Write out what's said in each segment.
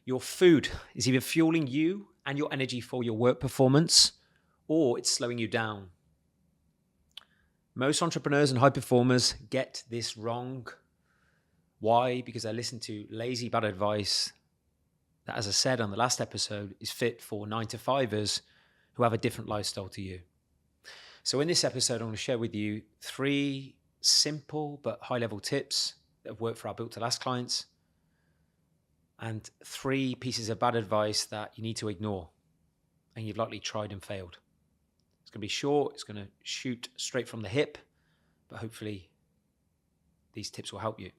Your food is either fueling you and your energy for your work performance, or it's slowing you down. Most entrepreneurs and high performers get this wrong. Why? Because they listen to lazy, bad advice that, as I said on the last episode, is fit for 9-to-5ers who have a different lifestyle to you. So in this episode, I'm going to share with you 3 simple but high-level tips that have worked for our Built to Last clients, and 3 pieces of bad advice that you need to ignore and you've likely tried and failed. It's going to be short, it's going to shoot straight from the hip, but hopefully these tips will help you.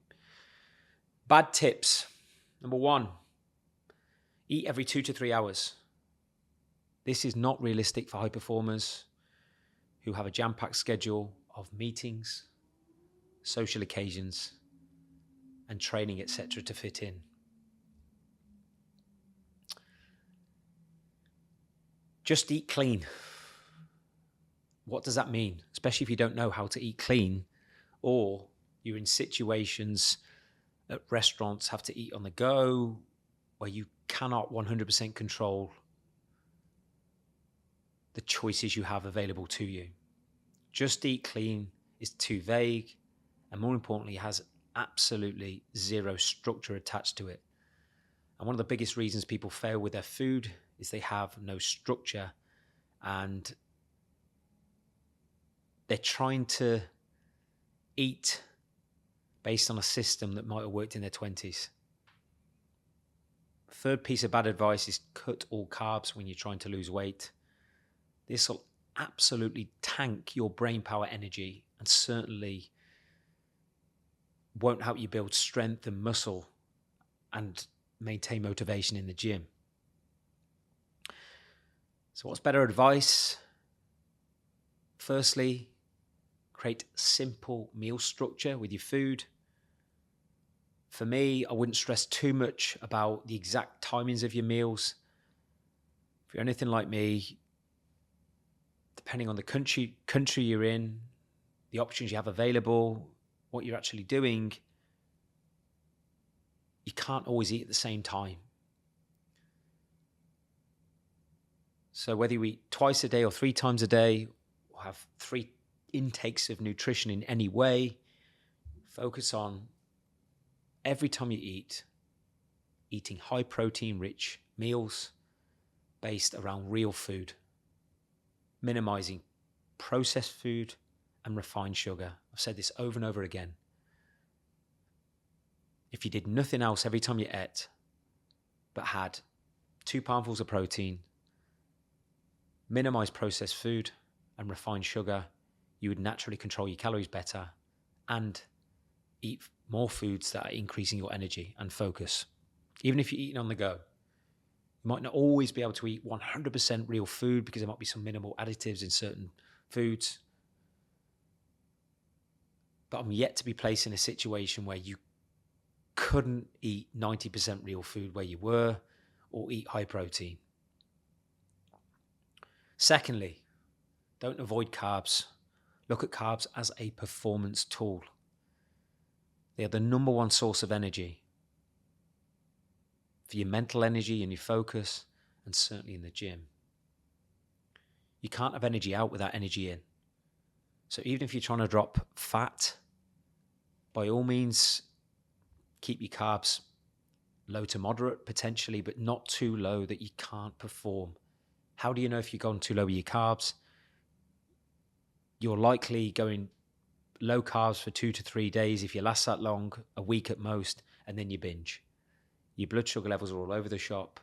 Bad tips. Number 1, eat every 2 to 3 hours. This is not realistic for high performers who have a jam-packed schedule of meetings, social occasions, and training, etc. to fit in. Just eat clean. What does that mean? Especially if you don't know how to eat clean, or you're in situations at restaurants, have to eat on the go, where you cannot 100% control the choices you have available to you. Just eat clean is too vague, and more importantly, has absolutely zero structure attached to it. And one of the biggest reasons people fail with their food is they have no structure, and they're trying to eat based on a system that might have worked in their 20s. Third piece of bad advice is cut all carbs when you're trying to lose weight. This will absolutely tank your brain power energy and certainly won't help you build strength and muscle and maintain motivation in the gym. So what's better advice? Firstly, create simple meal structure with your food. For me, I wouldn't stress too much about the exact timings of your meals. If you're anything like me, depending on the country you're in, the options you have available, what you're actually doing, you can't always eat at the same time. So whether you eat twice a day or 3 times a day, or have 3 intakes of nutrition in any way, focus on every time you eat, eating high protein rich meals based around real food, minimizing processed food and refined sugar. I've said this over and over again. If you did nothing else every time you ate, but had 2 palmfuls of protein, minimize processed food and refined sugar, you would naturally control your calories better and eat more foods that are increasing your energy and focus. Even if you're eating on the go, you might not always be able to eat 100% real food because there might be some minimal additives in certain foods. But I'm yet to be placed in a situation where you couldn't eat 90% real food where you were, or eat high protein. Secondly, don't avoid carbs. Look at carbs as a performance tool. They are the number 1 source of energy for your mental energy and your focus, and certainly in the gym. You can't have energy out without energy in. So even if you're trying to drop fat, by all means, keep your carbs low to moderate potentially, but not too low that you can't perform. How do you know if you've gone too low with your carbs? You're likely going low carbs for 2 to 3 days if you last that long, a week at most, and then you binge. Your blood sugar levels are all over the shop.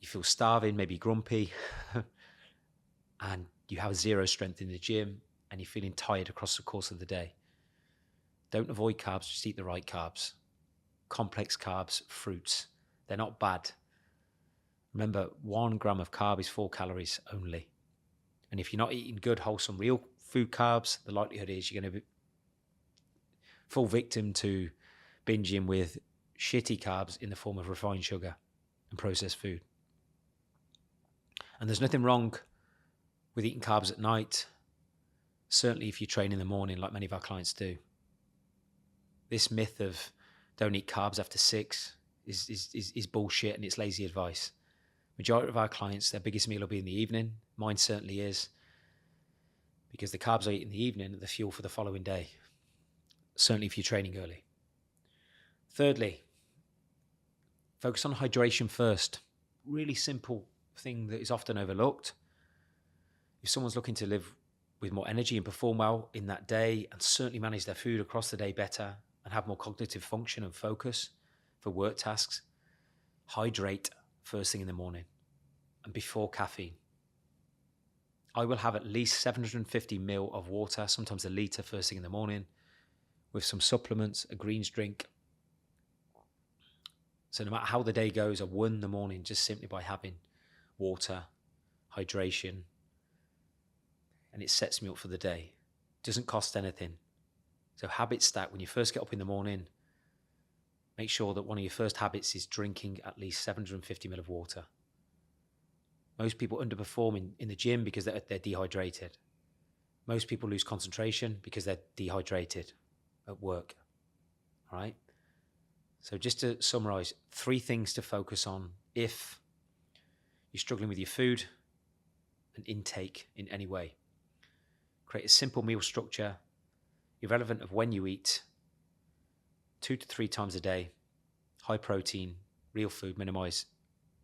You feel starving, maybe grumpy, and you have zero strength in the gym, and you're feeling tired across the course of the day. Don't avoid carbs, just eat the right carbs. Complex carbs, fruits, they're not bad. Remember, 1 gram of carb is 4 calories only. And if you're not eating good, wholesome, real food carbs, the likelihood is you're going to be full victim to binging with shitty carbs in the form of refined sugar and processed food. And there's nothing wrong with eating carbs at night, certainly if you train in the morning like many of our clients do. This myth of don't eat carbs after 6 is bullshit and it's lazy advice. Majority of our clients, their biggest meal will be in the evening. Mine certainly is, because the carbs I eat in the evening are the fuel for the following day. Certainly if you're training early. Thirdly, focus on hydration first. Really simple thing that is often overlooked. If someone's looking to live with more energy and perform well in that day, and certainly manage their food across the day better and have more cognitive function and focus for work tasks, hydrate first thing in the morning and before caffeine. I will have at least 750 ml of water, sometimes a litre first thing in the morning, with some supplements, a greens drink. So no matter how the day goes, I won the morning just simply by having water, hydration, and it sets me up for the day. It doesn't cost anything. So habit stack, when you first get up in the morning, make sure that one of your first habits is drinking at least 750 ml of water. Most people underperform in the gym because they're dehydrated. Most people lose concentration because they're dehydrated at work. All right? So just to summarize, 3 things to focus on if you're struggling with your food and intake in any way. Create a simple meal structure, irrelevant of when you eat, 2 to 3 times a day, high protein, real food, minimize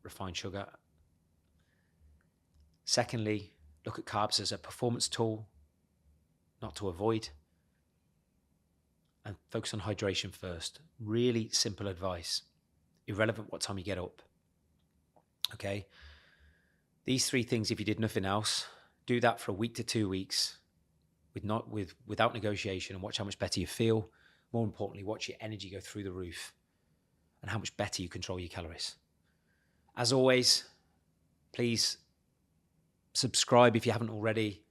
refined sugar. Secondly, look at carbs as a performance tool, not to avoid. And focus on hydration first. Really simple advice, irrelevant what time you get up. Okay? These 3 things, if you did nothing else, do that for a week to 2 weeks without negotiation, and watch how much better you feel. More importantly, watch your energy go through the roof and how much better you control your calories. As always, please subscribe if you haven't already.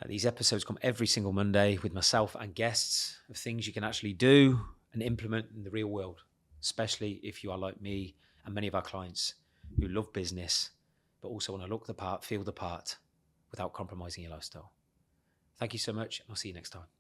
These episodes come every single Monday with myself and guests of things you can actually do and implement in the real world, especially if you are like me and many of our clients who love business, but also want to look the part, feel the part without compromising your lifestyle. Thank you so much. I'll see you next time.